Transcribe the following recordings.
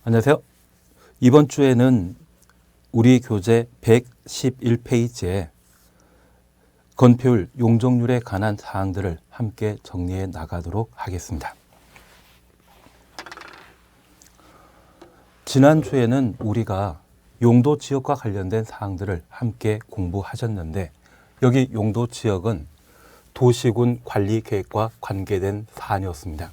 안녕하세요. 이번 주에는 우리 교재 111페이지에 건폐율, 용적률에 관한 사항들을 함께 정리해 나가도록 하겠습니다. 지난주에는 우리가 용도 지역과 관련된 사항들을 함께 공부하셨는데, 여기 용도 지역은 도시군 관리 계획과 관계된 사안이었습니다.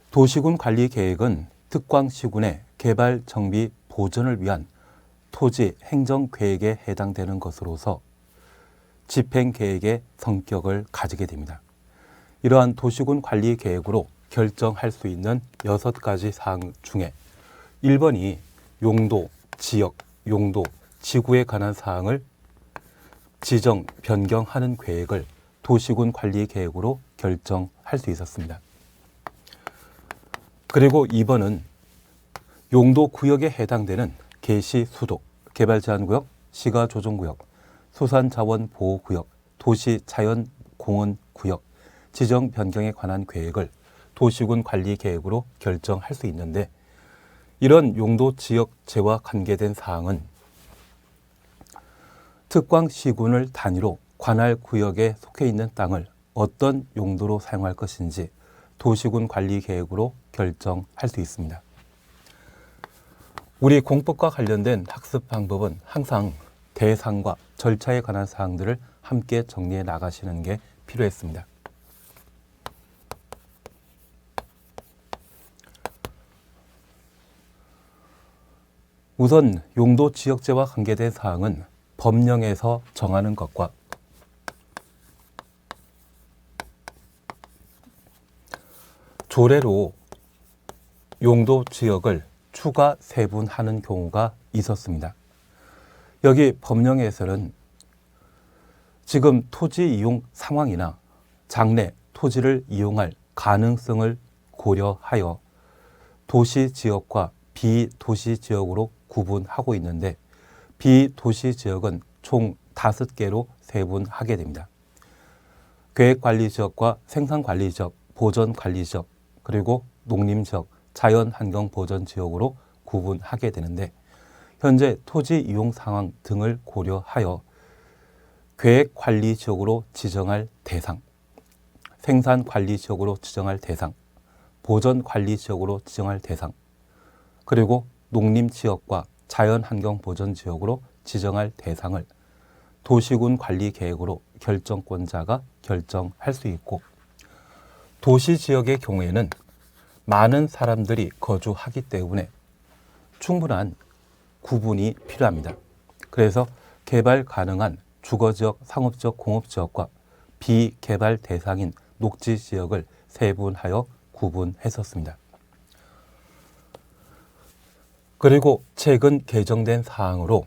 도시군 관리 계획은 특광시군의 개발, 정비, 보전을 위한 토지 행정 계획에 해당되는 것으로서 집행 계획의 성격을 가지게 됩니다. 이러한 도시군 관리 계획으로 결정할 수 있는 6가지 사항 중에 1번이 용도, 지역, 용도, 지구에 관한 사항을 지정, 변경하는 계획을 도시군 관리 계획으로 결정할 수 있었습니다. 그리고 2번은 용도 구역에 해당되는 계시, 수도, 개발제한구역, 시가조정구역, 수산자원보호구역, 도시자연공원구역, 지정 변경에 관한 계획을 도시군 관리 계획으로 결정할 수 있는데, 이런 용도 지역제와 관계된 사항은 특광시군을 단위로 관할 구역에 속해 있는 땅을 어떤 용도로 사용할 것인지 도시군 관리 계획으로 결정할 수 있습니다. 우리 공법과 관련된 학습 방법은 항상 대상과 절차에 관한 사항들을 함께 정리해 나가시는 게 필요했습니다. 우선 용도 지역제와 관계된 사항은 법령에서 정하는 것과 조례로 용도 지역을 추가 세분하는 경우가 있었습니다. 여기 법령에서는 지금 토지 이용 상황이나 장래 토지를 이용할 가능성을 고려하여 도시 지역과 비도시 지역으로 구분하고 있는데, 비도시 지역은 총 5개로 세분하게 됩니다. 계획관리지역과 생산관리지역, 보전관리지역, 그리고 농림지역, 자연환경보전지역으로 구분하게 되는데, 현재 토지 이용 상황 등을 고려하여 계획관리지역으로 지정할 대상, 생산관리지역으로 지정할 대상, 보전관리지역으로 지정할 대상, 그리고 농림지역과 자연환경보전지역으로 지정할 대상을 도시군 관리계획으로 결정권자가 결정할 수 있고, 도시지역의 경우에는 많은 사람들이 거주하기 때문에 충분한 구분이 필요합니다. 그래서 개발 가능한 주거지역, 상업지역, 공업지역과 비개발 대상인 녹지지역을 세분하여 구분했었습니다. 그리고 최근 개정된 사항으로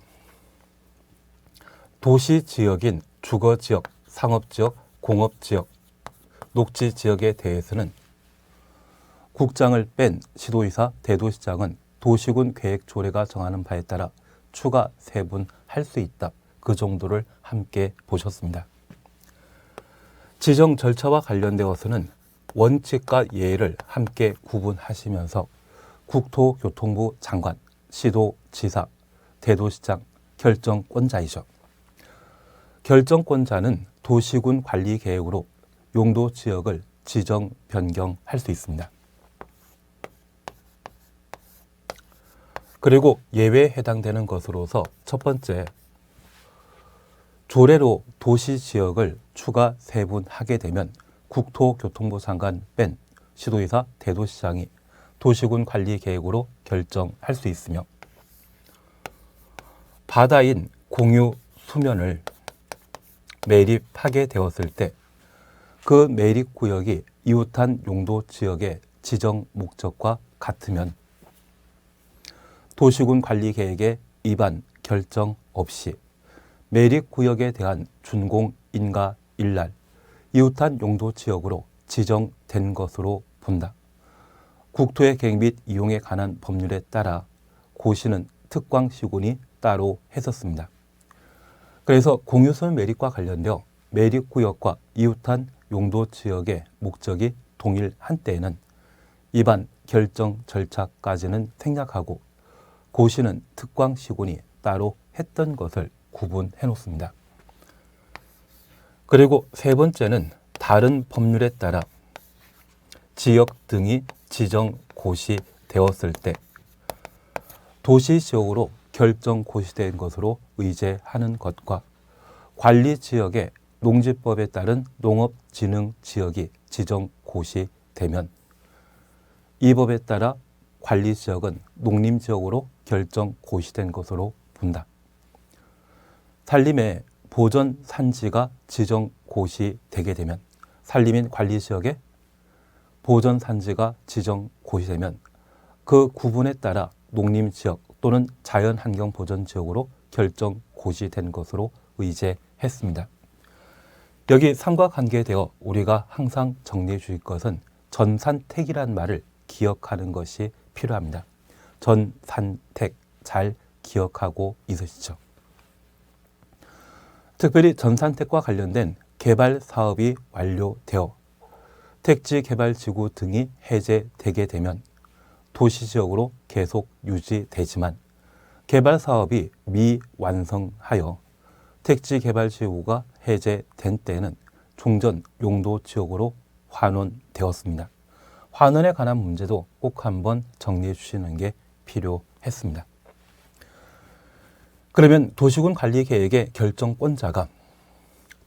도시지역인 주거지역, 상업지역, 공업지역, 녹지지역에 대해서는 국장을 뺀 시도의사, 대도시장은 도시군 계획조례가 정하는 바에 따라 추가 세분할 수 있다. 그 정도를 함께 보셨습니다. 지정 절차와 관련되어서는 원칙과 예를 함께 구분하시면서 국토교통부 장관, 시도지사, 대도시장, 결정권자이죠. 결정권자는 도시군 관리 계획으로 용도 지역을 지정, 변경할 수 있습니다. 그리고 예외에 해당되는 것으로서 첫 번째, 조례로 도시지역을 추가 세분하게 되면 국토교통부 장관 뺀 시도의사, 대도시장이 도시군 관리 계획으로 결정할 수 있으며, 바다인 공유 수면을 매립하게 되었을 때 그 매립구역이 이웃한 용도 지역의 지정 목적과 같으면 도시군 관리 계획의 위반 결정 없이 매립구역에 대한 준공, 인가, 일날 이웃한 용도 지역으로 지정된 것으로 본다. 국토의 계획 및 이용에 관한 법률에 따라 고시는 특광시군이 따로 했었습니다. 그래서 공유소유 매립과 관련되어 매립구역과 이웃한 용도 지역의 목적이 동일한 때에는 입안 결정 절차까지는 생략하고 고시는 특광시군이 따로 했던 것을 구분해 놓습니다. 그리고 세 번째는 다른 법률에 따라 지역 등이 지정 고시되었을 때 도시지역으로 결정 고시된 것으로 의제하는 것과 관리지역의 농지법에 따른 농업진흥지역이 지정 고시되면 이 법에 따라 관리지역은 농림지역으로 결정 고시된 것으로 본다. 산림의 보전 산지가 지정 고시되게 되면 산림인 관리지역의 보전 산지가 지정 고시되면 그 구분에 따라 농림지역 또는 자연환경보전지역으로 결정 고시된 것으로 의제했습니다. 여기 삼각관계에 대해 우리가 항상 정리해 주실 것은 전산택이라는 말을 기억하는 것이 필요합니다. 전산택 잘 기억하고 있으시죠? 특별히 전산택과 관련된 개발 사업이 완료되어 택지개발지구 등이 해제되게 되면 도시지역으로 계속 유지되지만 개발 사업이 미완성하여 택지개발지구가 해제된 때에는 종전 용도지역으로 환원되었습니다. 환원에 관한 문제도 꼭 한번 정리해 주시는 게 필요했습니다. 그러면 도시군 관리계획의 결정권자가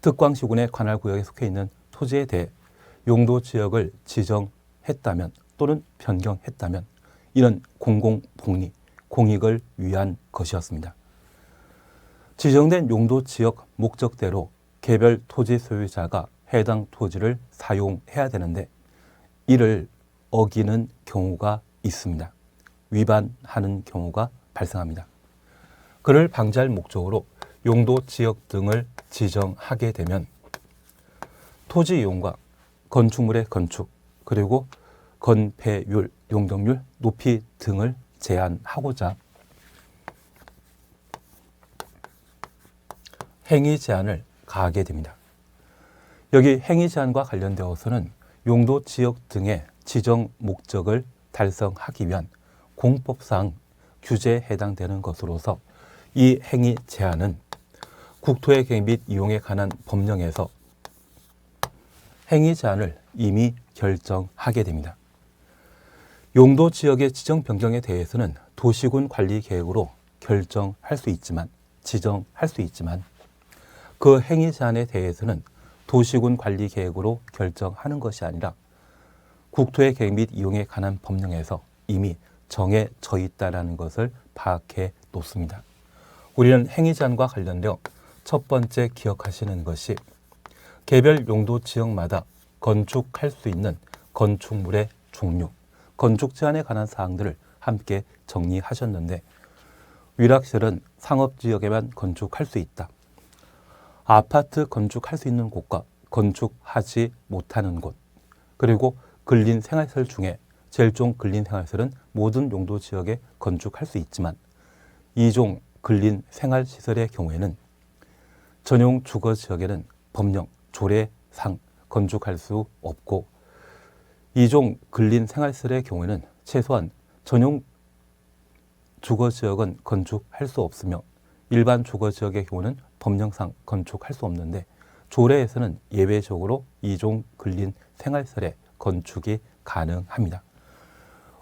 특광시군의 관할구역에 속해 있는 토지에 대해 용도지역을 지정했다면 또는 변경했다면 이는 공공복리, 공익을 위한 것이었습니다. 지정된 용도지역 목적대로 개별 토지 소유자가 해당 토지를 사용해야 되는데 이를 어기는 경우가 있습니다. 위반하는 경우가 발생합니다. 그를 방지할 목적으로 용도지역 등을 지정하게 되면 토지 이용과 건축물의 건축, 그리고 건폐율, 용적률, 높이 등을 제한하고자 행위 제한을 가하게 됩니다. 여기 행위 제한과 관련되어서는 용도지역 등의 지정 목적을 달성하기 위한 공법상 규제에 해당되는 것으로서 이 행위 제한은 국토의 계획 및 이용에 관한 법령에서 행위 제한을 이미 결정하게 됩니다. 용도지역의 지정 변경에 대해서는 도시군 관리 계획으로 결정할 수 있지만, 지정할 수 있지만 그 행위 제한에 대해서는 도시군 관리 계획으로 결정하는 것이 아니라 국토의 계획 및 이용에 관한 법령에서 이미 정해져 있다는 것을 파악해 놓습니다. 우리는 행위 제한과 관련되어 첫 번째 기억하시는 것이 개별 용도 지역마다 건축할 수 있는 건축물의 종류, 건축 제한에 관한 사항들을 함께 정리하셨는데 위락시설은 상업지역에만 건축할 수 있다. 아파트 건축할 수 있는 곳과 건축하지 못하는 곳, 그리고 근린생활시설 중에 제일종 근린생활시설은 모든 용도지역에 건축할 수 있지만 2종 근린생활시설의 경우에는 전용 주거지역에는 법령, 조례상 건축할 수 없고 2종 근린생활시설의 경우에는 최소한 전용 주거지역은 건축할 수 없으며 일반 주거지역의 경우는 법령상 건축할 수 없는데 조례에서는 예외적으로 2종 근린생활시설에 건축이 가능합니다.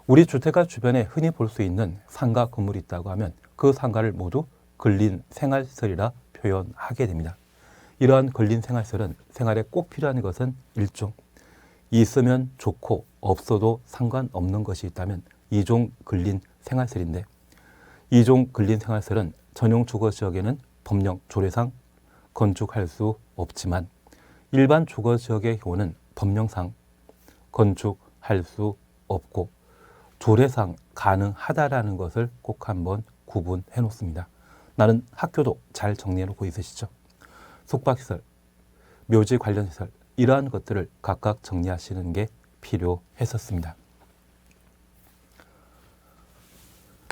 우리 주택가 주변에 흔히 볼 수 있는 상가 건물이 있다고 하면 그 상가를 모두 근린생활시설이라 표현하게 됩니다. 이러한 근린생활시설은 생활에 꼭 필요한 것은 일종 있으면 좋고 없어도 상관없는 것이 있다면 2종 근린생활시설인데 2종 근린생활시설은 전용 주거지역에는 법령, 조례상 건축할 수 없지만 일반 주거지역의 경우는 법령상 건축할 수 없고 조례상 가능하다라는 것을 꼭 한번 구분해 놓습니다. 나는 학교도 잘 정리해 놓고 있으시죠? 숙박시설, 묘지 관련 시설 이러한 것들을 각각 정리하시는 게 필요했었습니다.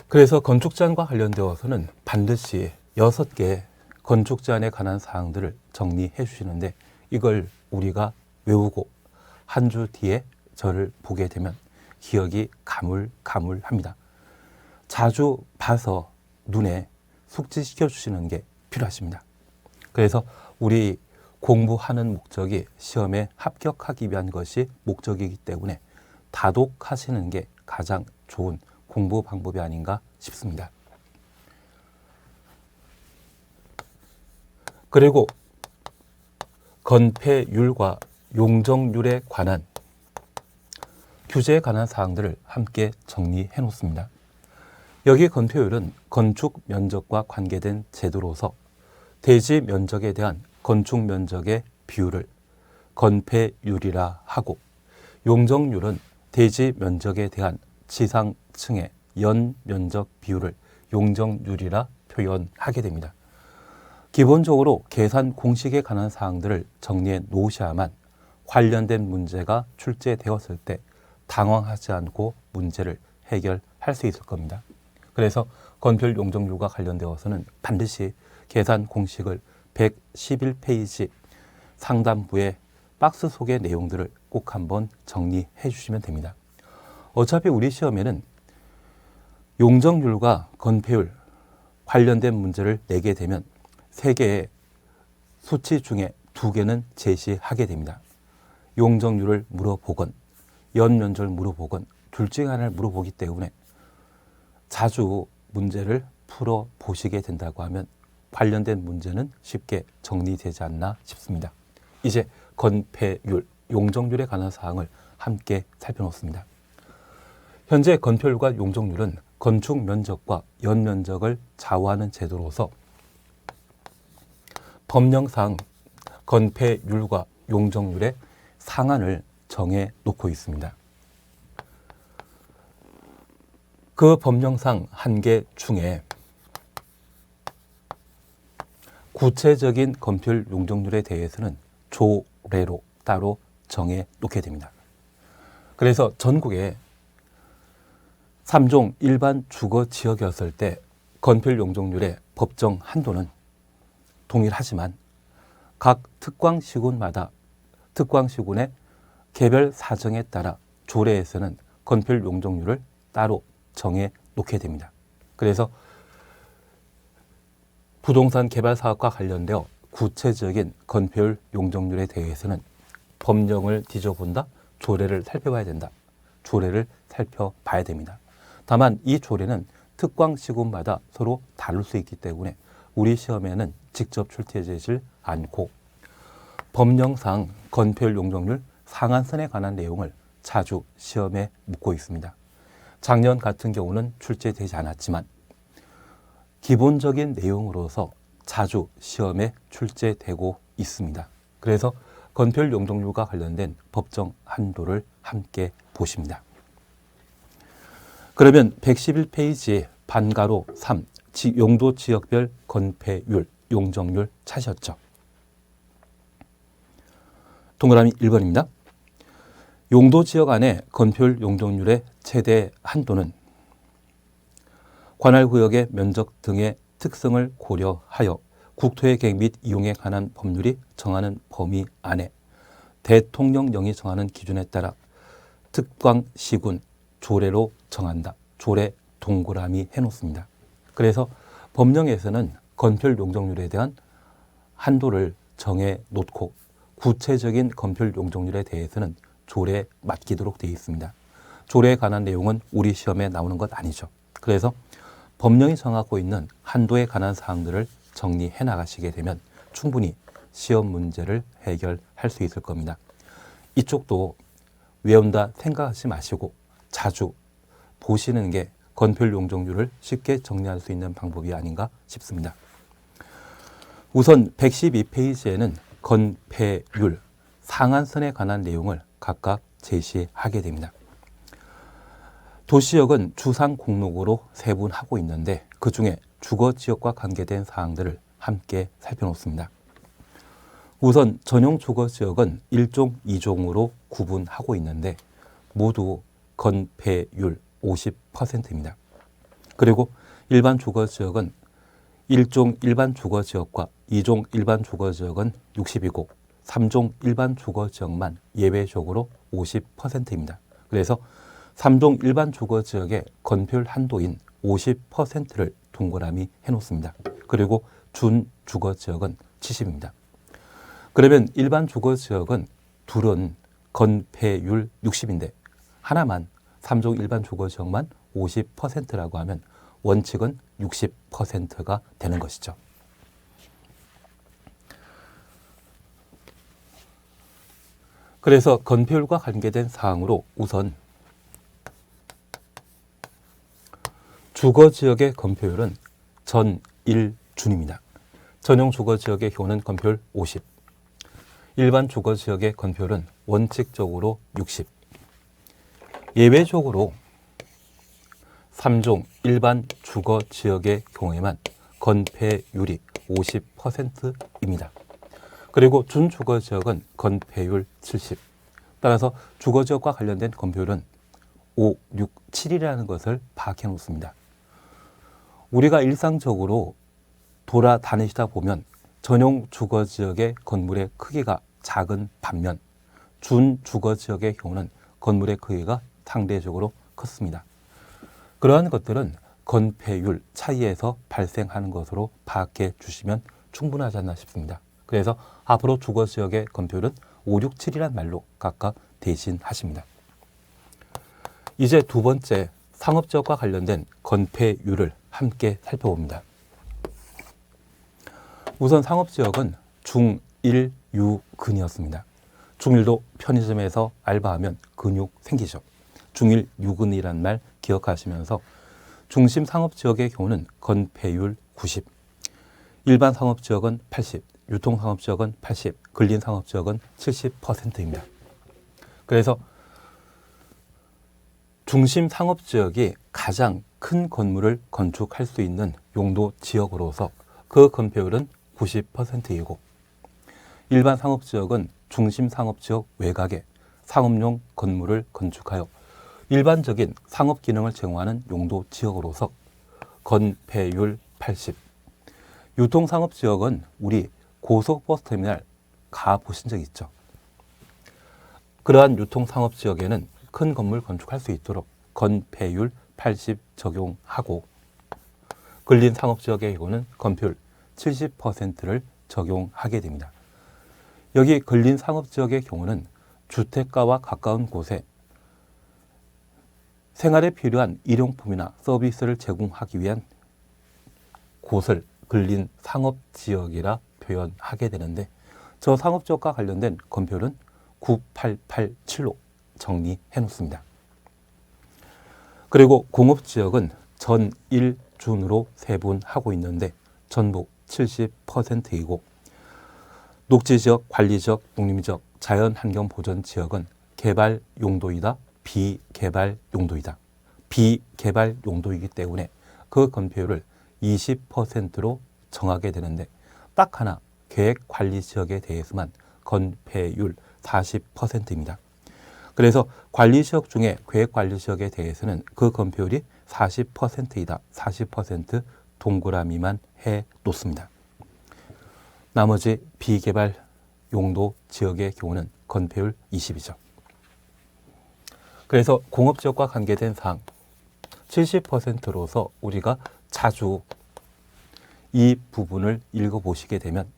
그래서 건축제한과 관련되어서는 반드시 6개의 건축제한에 관한 사항들을 정리해 주시는데 이걸 우리가 외우고 한 주 뒤에 저를 보게 되면 기억이 가물가물합니다. 자주 봐서 눈에 숙지시켜 주시는 게 필요하십니다. 그래서 우리 공부하는 목적이 시험에 합격하기 위한 것이 목적이기 때문에 다독하시는 게 가장 좋은 공부 방법이 아닌가 싶습니다. 그리고 건폐율과 용적률에 관한 규제에 관한 사항들을 함께 정리해 놓습니다. 여기 건폐율은 건축 면적과 관계된 제도로서 대지 면적에 대한 건축 면적의 비율을 건폐율이라 하고, 용적률은 대지 면적에 대한 지상층의 연 면적 비율을 용적률이라 표현하게 됩니다. 기본적으로 계산 공식에 관한 사항들을 정리해 놓으셔야만 관련된 문제가 출제되었을 때 당황하지 않고 문제를 해결할 수 있을 겁니다. 그래서 건폐율 용적률과 관련되어서는 반드시 계산 공식을 111페이지 상단부의 박스 속의 내용들을 꼭 한번 정리해 주시면 됩니다. 어차피 우리 시험에는 용적률과 건폐율 관련된 문제를 내게 되면 3개의 수치 중에 2개는 제시하게 됩니다. 용적률을 물어보건 연면적을 물어보건 둘 중에 하나를 물어보기 때문에 자주 문제를 풀어보시게 된다고 하면 관련된 문제는 쉽게 정리되지 않나 싶습니다. 이제 건폐율, 용적률에 관한 사항을 함께 살펴놓습니다. 현재 건폐율과 용적률은 건축 면적과 연면적을 좌우하는 제도로서 법령상 건폐율과 용적률의 상한을 정해 놓고 있습니다. 그 법령상 한계 중에 구체적인 건폐율 용적률에 대해서는 조례로 따로 정해 놓게 됩니다. 그래서 전국에 3종 일반 주거 지역이었을 때 건폐율 용적률의 법정 한도는 동일하지만 각 특광시군마다 특광시군의 개별 사정에 따라 조례에서는 건폐율 용적률을 따로 정해 놓게 됩니다. 그래서 부동산 개발 사업과 관련되어 구체적인 건폐율 용적률에 대해서는 법령을 뒤져본다, 조례를 살펴봐야 된다. 조례를 살펴봐야 됩니다. 다만 이 조례는 특광시군마다 서로 다를 수 있기 때문에 우리 시험에는 직접 출제되지 않고 법령상 건폐율 용적률 상한선에 관한 내용을 자주 시험에 묻고 있습니다. 작년 같은 경우는 출제되지 않았지만 기본적인 내용으로서 자주 시험에 출제되고 있습니다. 그래서 건폐율 용적률과 관련된 법정 한도를 함께 보십니다. 그러면 111페이지 반가로 3 용도 지역별 건폐율 용적률 찾으셨죠? 동그라미 1번입니다. 용도 지역 안에 건폐율 용적률의 최대 한도는 관할구역의 면적 등의 특성을 고려하여 국토의 계획 및 이용에 관한 법률이 정하는 범위 안에 대통령령이 정하는 기준에 따라 특광시군 조례로 정한다. 조례 동그라미 해놓습니다. 그래서 법령에서는 건폐율 용적률에 대한 한도를 정해 놓고 구체적인 건폐율 용적률에 대해서는 조례에 맡기도록 되어 있습니다. 조례에 관한 내용은 우리 시험에 나오는 것 아니죠. 그래서 법령이 정하고 있는 한도에 관한 사항들을 정리해 나가시게 되면 충분히 시험 문제를 해결할 수 있을 겁니다. 이쪽도 외운다 생각하지 마시고 자주 보시는 게 건폐율 용적률을 쉽게 정리할 수 있는 방법이 아닌가 싶습니다. 우선 112페이지에는 건폐율 상한선에 관한 내용을 각각 제시하게 됩니다. 도시역은 주상 공록으로 세분하고 있는데 그중에 주거지역과 관계된 사항들을 함께 살펴놓습니다. 우선 전용 주거지역은 1종, 2종으로 구분하고 있는데 모두 건폐율 50%입니다. 그리고 일반 주거지역은 1종 일반 주거지역과 2종 일반 주거지역은 60이고 3종 일반 주거지역만 예외적으로 50%입니다. 그래서 3종 일반 주거지역의 건폐율 한도인 50%를 동그라미 해놓습니다. 그리고 준주거지역은 70입니다. 그러면 일반 주거지역은 둘은 건폐율 60인데 하나만 3종 일반 주거지역만 50%라고 하면 원칙은 60%가 되는 것이죠. 그래서 건폐율과 관계된 사항으로 우선 주거지역의 건폐율은 전1준입니다. 전용 주거지역의 경우는 건폐율 50, 일반 주거지역의 건폐율은 원칙적으로 60, 예외적으로 3종 일반 주거지역의 경우에만 건폐율이 50%입니다. 그리고 준주거지역은 건폐율 70. 따라서 주거지역과 관련된 건폐율은 5, 6, 7이라는 것을 파악해 놓습니다. 우리가 일상적으로 돌아다니시다 보면 전용 주거지역의 건물의 크기가 작은 반면 준주거지역의 경우는 건물의 크기가 상대적으로 컸습니다. 그러한 것들은 건폐율 차이에서 발생하는 것으로 파악해 주시면 충분하지 않나 싶습니다. 그래서 앞으로 주거지역의 건폐율은 5, 6, 7이란 말로 각각 대신하십니다. 이제 두 번째 상업지역과 관련된 건폐율을 함께 살펴봅니다. 우선 상업지역은 중1, 유근이었습니다. 중1도 편의점에서 알바하면 근육 생기죠. 중1, 유근이란 말 기억하시면서 중심 상업지역의 경우는 건폐율 90, 일반 상업지역은 80, 유통상업지역은 80, 근린상업지역은 70%입니다. 그래서 중심 상업지역이 가장 큰 건물을 건축할 수 있는 용도 지역으로서 그 건폐율은 90%이고 일반 상업지역은 중심 상업지역 외곽에 상업용 건물을 건축하여 일반적인 상업 기능을 제공하는 용도 지역으로서 건폐율 80, 유통상업지역은 우리 고속버스터미널 가보신 적 있죠? 그러한 유통상업지역에는 큰 건물 건축할 수 있도록 건폐율 80 적용하고 근린상업지역의 경우는 건폐율 70%를 적용하게 됩니다. 여기 근린상업지역의 경우는 주택가와 가까운 곳에 생활에 필요한 일용품이나 서비스를 제공하기 위한 곳을 근린상업지역이라 표현하게 되는데 저 상업지역과 관련된 건폐율은 9887로 정리해 놓습니다. 그리고 공업지역은 전1준으로 세분하고 있는데 전부 70%이고 녹지지역, 관리지역, 독립지역, 자연환경보전지역은 개발 용도이다, 비개발 용도이다. 비개발 용도이기 때문에 그 건폐율을 20%로 정하게 되는데 딱 하나 계획관리지역에 대해서만 건폐율 40%입니다. 그래서 관리지역 중에 계획관리지역에 대해서는 그 건폐율이 40%이다. 40% 동그라미만 해 놓습니다. 나머지 비개발 용도 지역의 경우는 건폐율 20이죠. 그래서 공업지역과 관계된 사항 70%로서 우리가 자주 이 부분을 읽어보시게 되면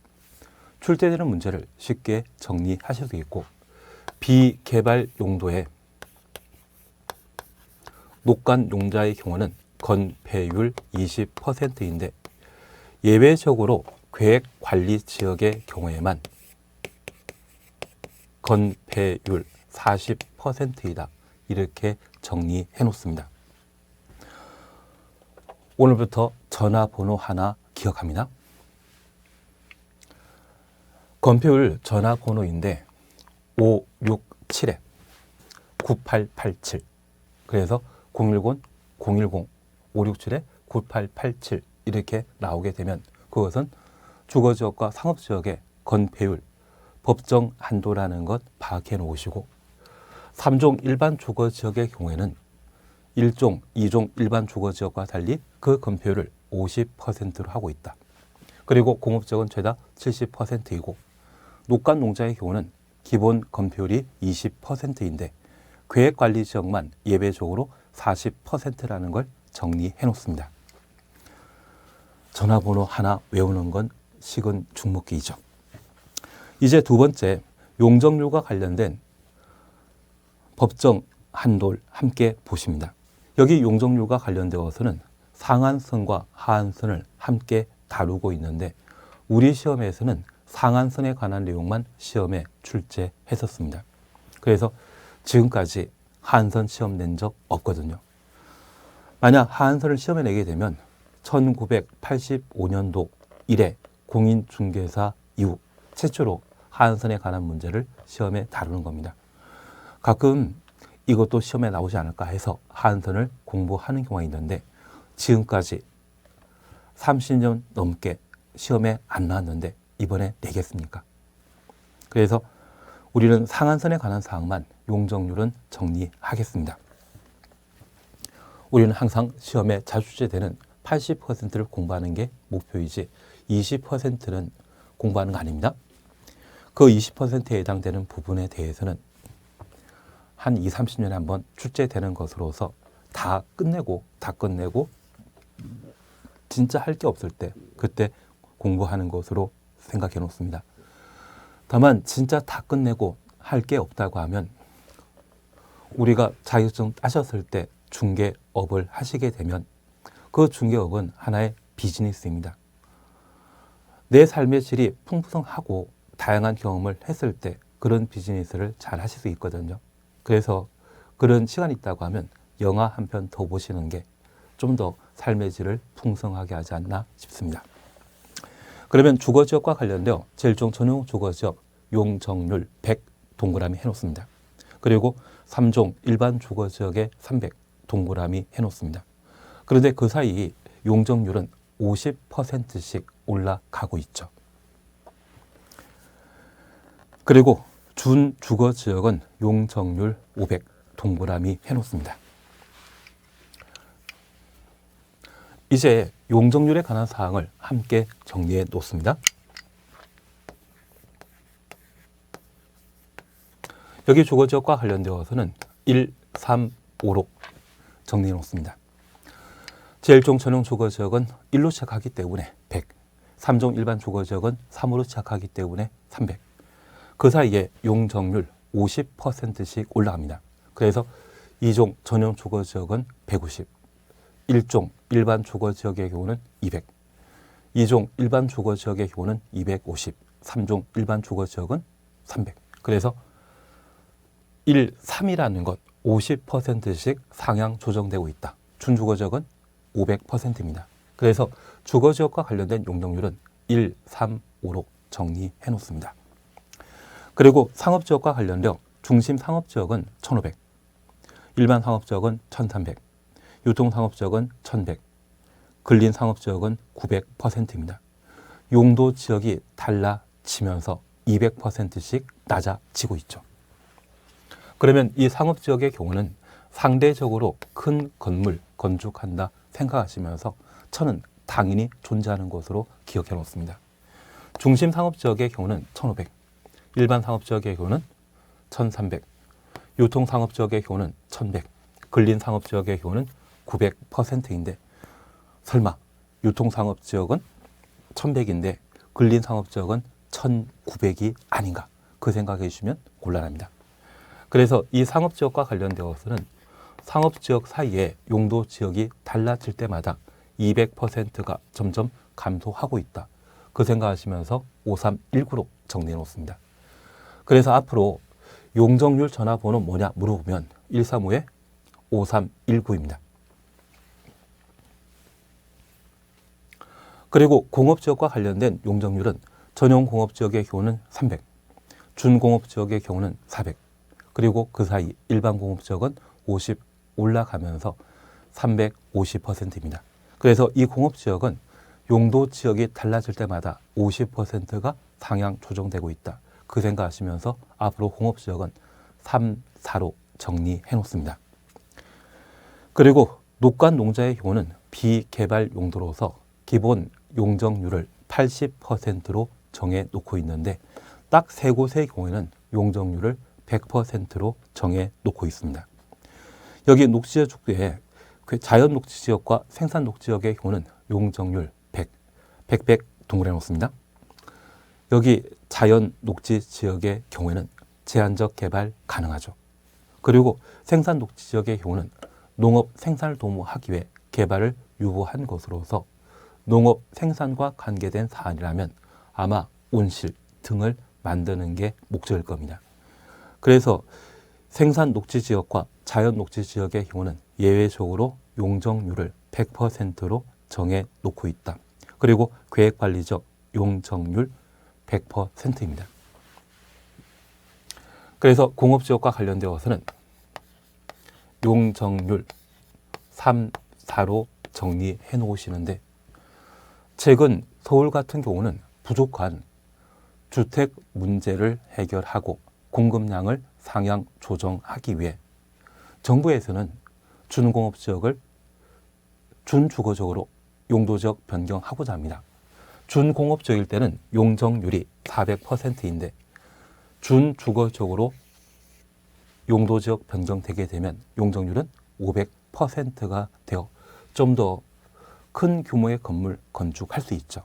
출제되는 문제를 쉽게 정리하실 수 있고 비개발 용도의 녹간 용자의 경우는 건폐율 20%인데 예외적으로 계획관리지역의 경우에만 건폐율 40%이다. 이렇게 정리해 놓습니다. 오늘부터 전화번호 하나 기억합니다. 건폐율 전화번호인데 567에 9887 그래서 010-010-567-9887 이렇게 나오게 되면 그것은 주거지역과 상업지역의 건폐율 법정 한도라는 것 파악해 놓으시고 3종 일반 주거지역의 경우에는 1종, 2종 일반 주거지역과 달리 그 건폐율을 50%로 하고 있다. 그리고 공업지역은 최다 70%이고 녹간 농자의 경우는 기본 건폐율이 20%인데 계획관리지역만 예외적으로 40%라는 걸 정리해 놓습니다. 전화번호 하나 외우는 건 식은 죽 먹기이죠. 이제 두 번째, 용적률과 관련된 법정 한도를 함께 보십니다. 여기 용적률과 관련되어서는 상한선과 하한선을 함께 다루고 있는데 우리 시험에서는 상한선에 관한 내용만 시험에 출제했었습니다. 그래서 지금까지 하한선 시험 낸 적 없거든요. 만약 하한선을 시험에 내게 되면 1985년도 이래 공인중개사 이후 최초로 하한선에 관한 문제를 시험에 다루는 겁니다. 가끔 이것도 시험에 나오지 않을까 해서 하한선을 공부하는 경우가 있는데 지금까지 30년 넘게 시험에 안 나왔는데 이번에 내겠습니까? 그래서 우리는 상한선에 관한 사항만 용적률은 정리하겠습니다. 우리는 항상 시험에 자주 출제되는 80%를 공부하는 게 목표이지 20%는 공부하는 거 아닙니다. 그 20%에 해당되는 부분에 대해서는 한 20, 30년에 한번 출제되는 것으로서 다 끝내고 진짜 할 게 없을 때 그때 공부하는 것으로 생각해 놓습니다. 다만 진짜 다 끝내고 할 게 없다고 하면 우리가 자격증 따셨을 때 중개업을 하시게 되면 그 중개업은 하나의 비즈니스입니다. 내 삶의 질이 풍성하고 다양한 경험을 했을 때 그런 비즈니스를 잘 하실 수 있거든요. 그래서 그런 시간이 있다고 하면 영화 한 편 더 보시는 게 좀 더 삶의 질을 풍성하게 하지 않나 싶습니다. 그러면 주거지역과 관련되어 제1종 전용 주거지역 용적률 100 동그라미 해놓습니다. 그리고 3종 일반 주거지역에 300 동그라미 해놓습니다. 그런데 그 사이 용적률은 50%씩 올라가고 있죠. 그리고 준주거지역은 용적률 500 동그라미 해놓습니다. 이제 용적률에 관한 사항을 함께 정리해 놓습니다. 여기 주거지역과 관련되어서는 1, 3, 5로 정리해 놓습니다. 제1종 전용 주거지역은 1로 시작하기 때문에 100, 3종 일반 주거지역은 3으로 시작하기 때문에 300. 그 사이에 용적률 50%씩 올라갑니다. 그래서 2종 전용 주거지역은 150, 1종 일반 주거지역의 경우는 200, 2종 일반 주거지역의 경우는 250, 3종 일반 주거지역은 300. 그래서 1, 3이라는 것 50%씩 상향 조정되고 있다. 준주거지역은 500%입니다. 그래서 주거지역과 관련된 용적률은 1, 3, 5로 정리해 놓습니다. 그리고 상업지역과 관련되어 중심 상업지역은 1500, 일반 상업지역은 1300, 유통상업지역은 1100, 근린상업지역은 900%입니다. 용도지역이 달라지면서 200%씩 낮아지고 있죠. 그러면 이 상업지역의 경우는 상대적으로 큰 건물 건축한다 생각하시면서 천은 당연히 존재하는 것으로 기억해 놓습니다. 중심 상업지역의 경우는 1500, 일반 상업지역의 경우는 1300, 유통 상업지역의 경우는 1100, 근린 상업지역의 경우는 900%인데 설마 유통 상업지역은 1100인데 근린 상업지역은 1900이 아닌가 그 생각해 주시면 곤란합니다. 그래서 이 상업지역과 관련되어서는 상업지역 사이에 용도지역이 달라질 때마다 200%가 점점 감소하고 있다. 그 생각하시면서 5319로 정리해 놓습니다. 그래서 앞으로 용적률 전화번호 뭐냐 물어보면 135-5319입니다. 그리고 공업지역과 관련된 용적률은 전용 공업지역의 경우는 300, 준공업지역의 경우는 400, 그리고 그 사이 일반 공업지역은 50 올라가면서 350%입니다. 그래서 이 공업지역은 용도지역이 달라질 때마다 50%가 상향 조정되고 있다. 그 생각하시면서 앞으로 공업지역은 3, 4로 정리해 놓습니다. 그리고 녹관 농자의 경우는 비개발 용도로서 기본 용적률을 80%로 정해 놓고 있는데 딱 세 곳의 경우에는 용적률을 100%로 정해 놓고 있습니다. 여기 녹지지역 중에 자연 녹지지역과 생산 녹지지역의 경우는 용적률 100 동그래 놓습니다. 여기 자연 녹지지역의 경우에는 제한적 개발 가능하죠. 그리고 생산 녹지지역의 경우는 농업 생산을 도모하기 위해 개발을 유보한 것으로서 농업 생산과 관계된 사안이라면 아마 온실 등을 만드는 게 목적일 겁니다. 그래서 생산 녹지지역과 자연 녹지지역의 경우는 예외적으로 용적률을 100%로 정해 놓고 있다. 그리고 계획관리적 용적률 100%입니다. 그래서 공업지역과 관련되어서는 용적률 3, 4로 정리해 놓으시는데, 최근 서울 같은 경우는 부족한 주택 문제를 해결하고 공급량을 상향 조정하기 위해 정부에서는 준공업지역을 준주거지역으로 용도지역 변경하고자 합니다. 준공업지역일 때는 용적률이 400%인데 준주거지역으로 용도지역 변경되게 되면 용적률은 500%가 되어 좀 더 큰 규모의 건물 건축할 수 있죠.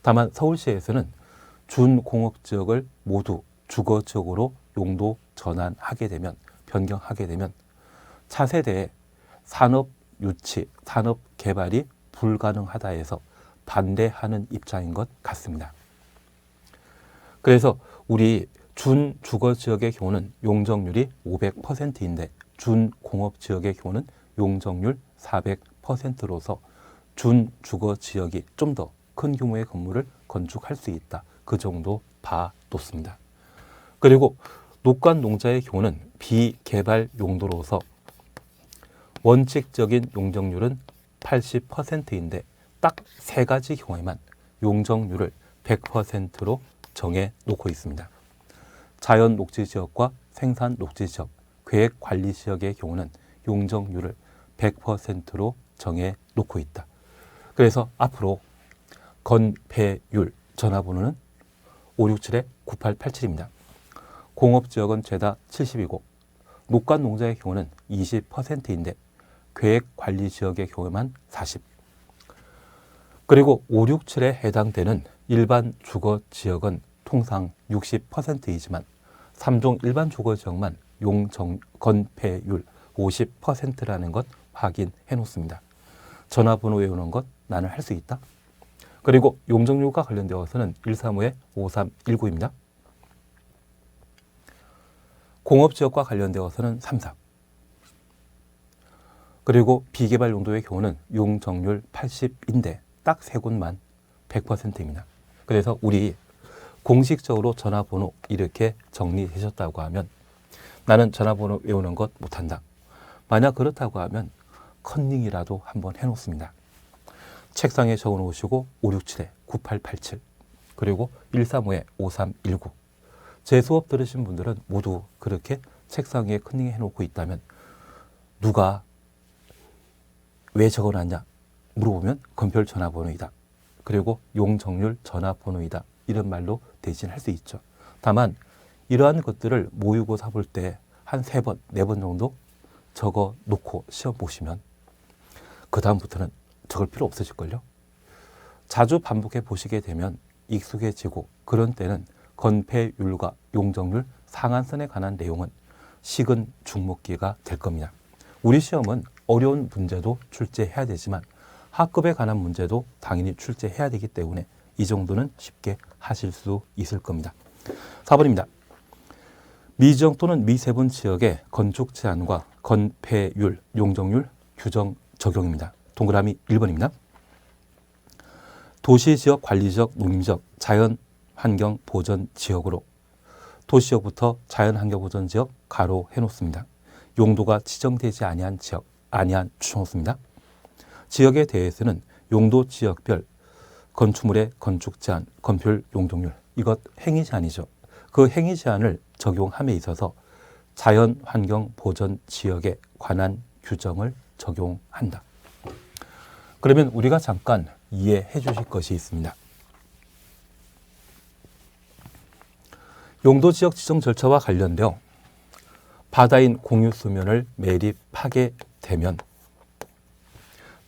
다만 서울시에서는 준공업지역을 모두 주거지역으로 용도 전환하게 되면, 변경하게 되면 차세대의 산업 유치, 산업 개발이 불가능하다 해서 반대하는 입장인 것 같습니다. 그래서 우리 준주거지역의 경우는 용적률이 500%인데 준공업지역의 경우는 용적률 400%로서 준주거지역이 좀 더 큰 규모의 건물을 건축할 수 있다. 그 정도 봐뒀습니다. 그리고 녹관 농자의 경우는 비개발 용도로서 원칙적인 용적률은 80%인데 딱 세 가지 경우에만 용적률을 100%로 정해 놓고 있습니다. 자연 녹지지역과 생산 녹지지역, 계획관리지역의 경우는 용적률을 100%로 정해 놓고 있다. 그래서 앞으로 건폐율 전화번호는 567-9887입니다. 공업지역은 죄다 70이고 녹관 농자의 경우는 20%인데 계획관리지역의 경우에만 40. 그리고 567에 해당되는 일반 주거지역은 통상 60%이지만 3종 일반 주거지역만 건폐율 50%라는 것 확인해 놓습니다. 전화번호 외우는 것 나는 할 수 있다. 그리고 용적률과 관련되어서는 135-5319입니다. 공업지역과 관련되어서는 34. 그리고 비개발 용도의 경우는 용적률 80인데 딱 세 곳만 100%입니다. 그래서 우리 공식적으로 전화번호 이렇게 정리되셨다고 하면 나는 전화번호 외우는 것 못한다. 만약 그렇다고 하면 컨닝이라도 한번 해놓습니다. 책상에 적어놓으시고 567-9887 그리고 135-5319 제 수업 들으신 분들은 모두 그렇게 책상 위에 컨닝 해놓고 있다면 누가 왜 적어놨냐 물어보면 건폐율 전화번호이다. 그리고 용적률 전화번호이다. 이런 말로 대신할 수 있죠. 다만 이러한 것들을 모의고사 볼 때 한 3번, 4번 정도 적어 놓고 시험 보시면 그 다음부터는 적을 필요 없으실걸요. 자주 반복해 보시게 되면 익숙해지고 그런 때는 건폐율과 용적률 상한선에 관한 내용은 식은 죽먹기가 될 겁니다. 우리 시험은 어려운 문제도 출제해야 되지만 학급에 관한 문제도 당연히 출제해야 되기 때문에 이 정도는 쉽게 하실 수 있을 겁니다. 4번입니다. 미지정 또는 미세분 지역의 건축 제한과 건폐율, 용적률 규정 적용입니다. 동그라미 1번입니다. 도시지역, 관리지역, 농림지역, 자연환경보전지역으로 도시지역부터 자연환경보전지역 가로 해놓습니다. 용도가 지정되지 아니한 지역, 아니한 추천놓습니다. 지역에 대해서는 용도 지역별 건축물의 건축 제한, 건폐율, 용적률 이것 행위 제한이죠. 그 행위 제한을 적용함에 있어서 자연환경보전지역에 관한 규정을 적용한다. 그러면 우리가 잠깐 이해해 주실 것이 있습니다. 용도지역 지정 절차와 관련되어 바다인 공유 수면을 매립하게 되면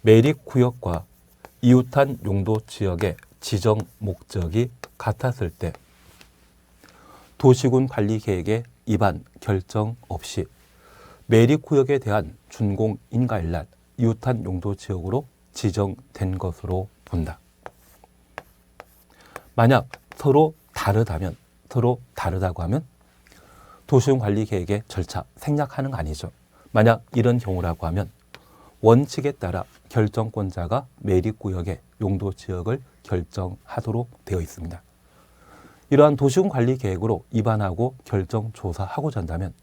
매립 구역과 이웃한 용도 지역의 지정 목적이 같았을 때 도시군 관리 계획의 위반 결정 없이 매립 구역에 대한 준공 인가일날 이웃한 용도 지역으로 지정된 것으로 본다. 만약 서로 다르다고 하면 도시군 관리 계획의 절차 생략하는 거 아니죠. 만약 이런 경우라고 하면 원칙에 따라 결정권자가 매립구역의 용도 지역을 결정하도록 되어 있습니다. 이러한 도시군 관리 계획으로 위반하고 결정조사하고자 한다면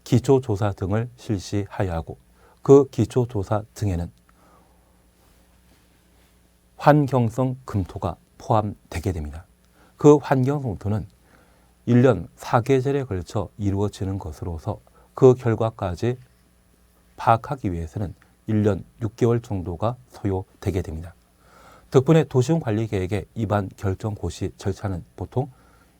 기초조사 등을 실시하여야 하고 그 기초조사 등에는 환경성 검토가 포함되게 됩니다. 그 환경성 검토는 1년 4계절에 걸쳐 이루어지는 것으로서 그 결과까지 파악하기 위해서는 1년 6개월 정도가 소요되게 됩니다. 덕분에 도시군 관리 계획의 위반 결정 고시 절차는 보통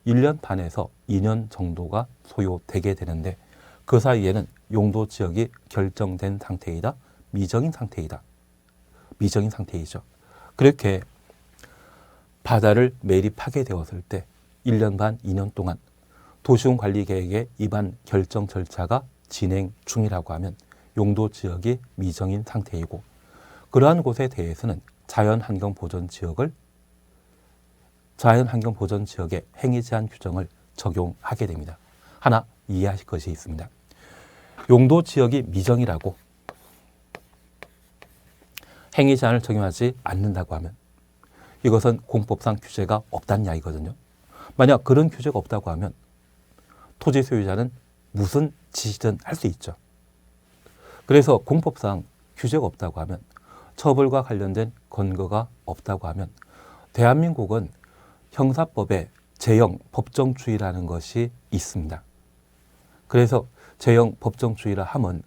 1년 반에서 2년 정도가 소요되게 되는데 그 사이에는 용도 지역이 결정된 상태이다, 미정인 상태이죠. 그렇게 바다를 매립하게 되었을 때 1년 반, 2년 동안 도시군 관리 계획의 위반 결정 절차가 진행 중이라고 하면 용도 지역이 미정인 상태이고 그러한 곳에 대해서는 자연환경보전지역의 행위 제한 규정을 적용하게 됩니다. 하나 이해하실 것이 있습니다. 용도 지역이 미정이라고 행위 제한을 적용하지 않는다고 하면 이것은 공법상 규제가 없다는 이야기거든요. 만약 그런 규제가 없다고 하면 토지 소유자는 무슨 짓이든 할 수 있죠. 그래서 공법상 규제가 없다고 하면 처벌과 관련된 근거가 없다고 하면 대한민국은 형사법에 제형 법정주의라는 것이 있습니다. 그래서 제형 법정주의라 함은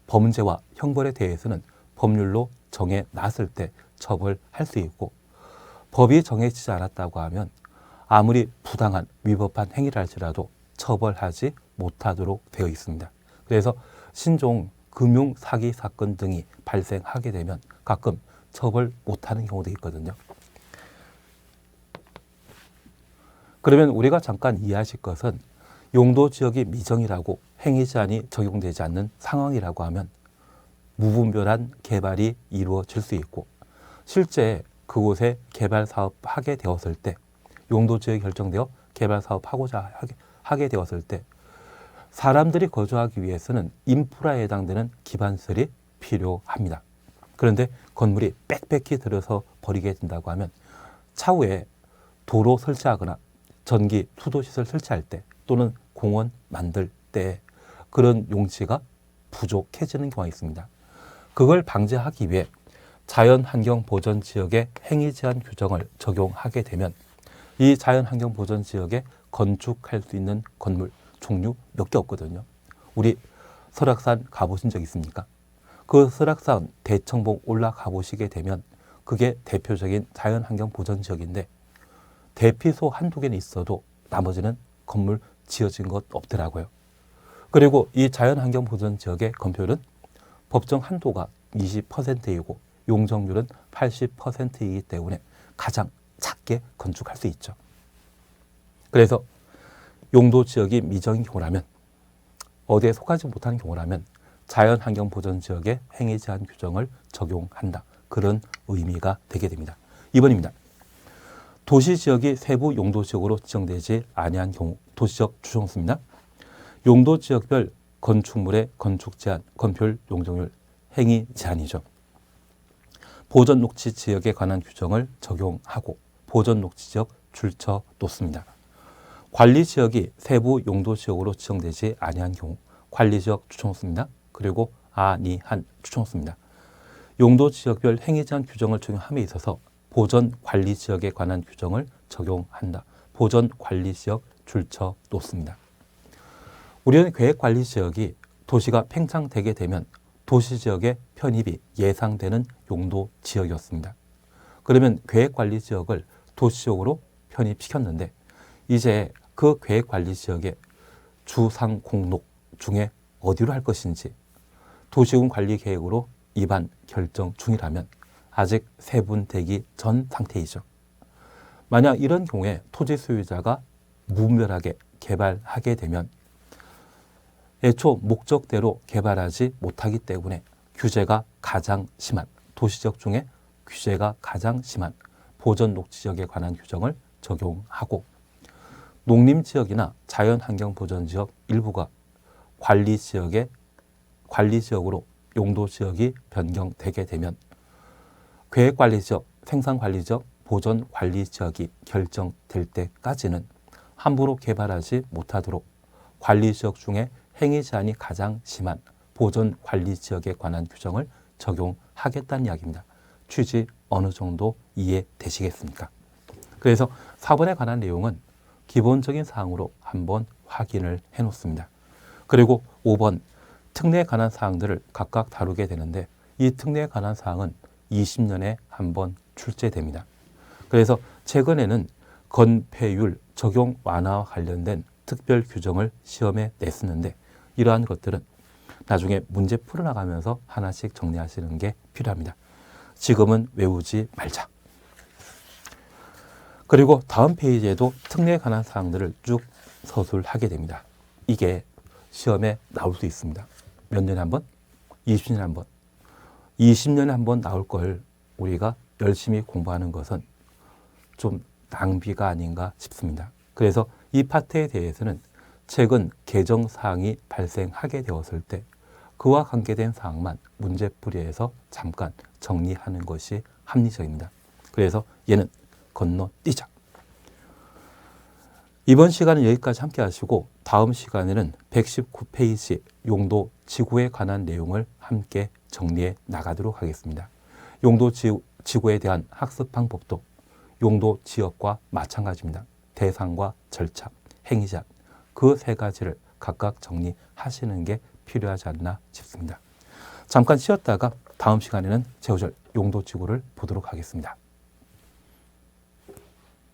범죄와 형벌에 대해서는 법률로 정해놨을 때 처벌할 수 있고 법이 정해지지 않았다고 하면 아무리 부당한 위법한 행위를 할지라도 처벌하지 못하도록 되어 있습니다. 그래서 신종 금융 사기 사건 등이 발생하게 되면 가끔 처벌 못하는 경우도 있거든요. 그러면 우리가 잠깐 이해하실 것은 용도 지역이 미정이라고 행위 제한이 적용되지 않는 상황이라고 하면 무분별한 개발이 이루어질 수 있고 실제 그곳에 개발 사업하게 되었을 때 용도 지역이 결정되어 개발 사업하고자 하게 되었을 때 사람들이 거주하기 위해서는 인프라에 해당되는 기반시설이 필요합니다. 그런데 건물이 빽빽히 들어서 버리게 된다고 하면 차후에 도로 설치하거나 전기, 수도시설 설치할 때 또는 공원 만들 때 그런 용지가 부족해지는 경우가 있습니다. 그걸 방지하기 위해 자연환경보전지역의 행위 제한 규정을 적용하게 되면 이 자연환경보전지역에 건축할 수 있는 건물 종류 몇 개 없거든요. 우리 설악산 가보신 적 있습니까? 그 설악산 대청봉 올라가 보시게 되면 그게 대표적인 자연환경보전지역인데 대피소 한두 개는 있어도 나머지는 건물 지어진 것 없더라고요. 그리고 이 자연환경보전지역의 건폐율은 법정 한도가 20%이고 용적률은 80%이기 때문에 가장 작게 건축할 수 있죠. 그래서 용도 지역이 미정인 경우라면 어디에 속하지 못하는 경우라면 자연환경보전지역의 행위 제한 규정을 적용한다. 그런 의미가 되게 됩니다. 2번입니다. 도시지역이 세부 용도지역으로 지정되지 아니한 경우 도시적 추정수입니다. 용도지역별 건축물의 건축제한, 건폐율, 용적률, 행위 제한이죠. 보전녹지 지역에 관한 규정을 적용하고 보전녹지지역 줄쳐 놓습니다. 관리지역이 세부 용도지역으로 지정되지 아니한 경우 관리지역 추천호수입니다. 그리고 아니한 추천호수입니다. 용도지역별 행위제한 규정을 적용함에 있어서 보전관리지역에 관한 규정을 적용한다. 보전관리지역 줄쳐 놓습니다. 우리는 계획관리지역이 도시가 팽창되게 되면 도시지역의 편입이 예상되는 용도지역이었습니다. 그러면 계획관리지역을 도시지역으로 편입시켰는데 이제 그 계획관리지역의 주상공록 중에 어디로 할 것인지 도시군 관리 계획으로 입안 결정 중이라면 아직 세분되기 전 상태이죠. 만약 이런 경우에 토지 소유자가 무분별하게 개발하게 되면 애초 목적대로 개발하지 못하기 때문에 규제가 가장 심한 도시지역 중에 규제가 가장 심한 보전 녹지지역에 관한 규정을 적용하고 농림지역이나 자연환경보전지역 일부가 관리지역으로 용도지역이 변경되게 되면 계획관리지역, 생산관리지역, 보전관리지역이 결정될 때까지는 함부로 개발하지 못하도록 관리지역 중에 행위 제한이 가장 심한 보전관리지역에 관한 규정을 적용하겠다는 이야기입니다. 취지 어느 정도 이해되시겠습니까? 그래서 4번에 관한 내용은 기본적인 사항으로 한번 확인을 해 놓습니다. 그리고 5번 특례에 관한 사항들을 각각 다루게 되는데 이 특례에 관한 사항은 20년에 한번 출제됩니다. 그래서 최근에는 건폐율 적용 완화와 관련된 특별 규정을 시험에 냈었는데 이러한 것들은 나중에 문제 풀어나가면서 하나씩 정리하시는 게 필요합니다. 지금은 외우지 말자. 그리고 다음 페이지에도 특례에 관한 사항들을 쭉 서술하게 됩니다. 이게 시험에 나올 수 있습니다. 몇 년에 한 번? 20년에 한 번. 20년에 한 번 나올 걸 우리가 열심히 공부하는 것은 좀 낭비가 아닌가 싶습니다. 그래서 이 파트에 대해서는 최근 개정 사항이 발생하게 되었을 때 그와 관계된 사항만 문제풀이에서 잠깐 정리하는 것이 합리적입니다. 그래서 얘는 건너뛰자. 이번 시간은 여기까지 함께 하시고 다음 시간에는 119페이지 용도 지구에 관한 내용을 함께 정리해 나가도록 하겠습니다. 용도 지구에 대한 학습 방법도 용도 지역과 마찬가지입니다. 대상과 절차, 행위자 그 세 가지를 각각 정리하시는 게 필요하지 않나 싶습니다. 잠깐 쉬었다가 다음 시간에는 제후절 용도 지구를 보도록 하겠습니다.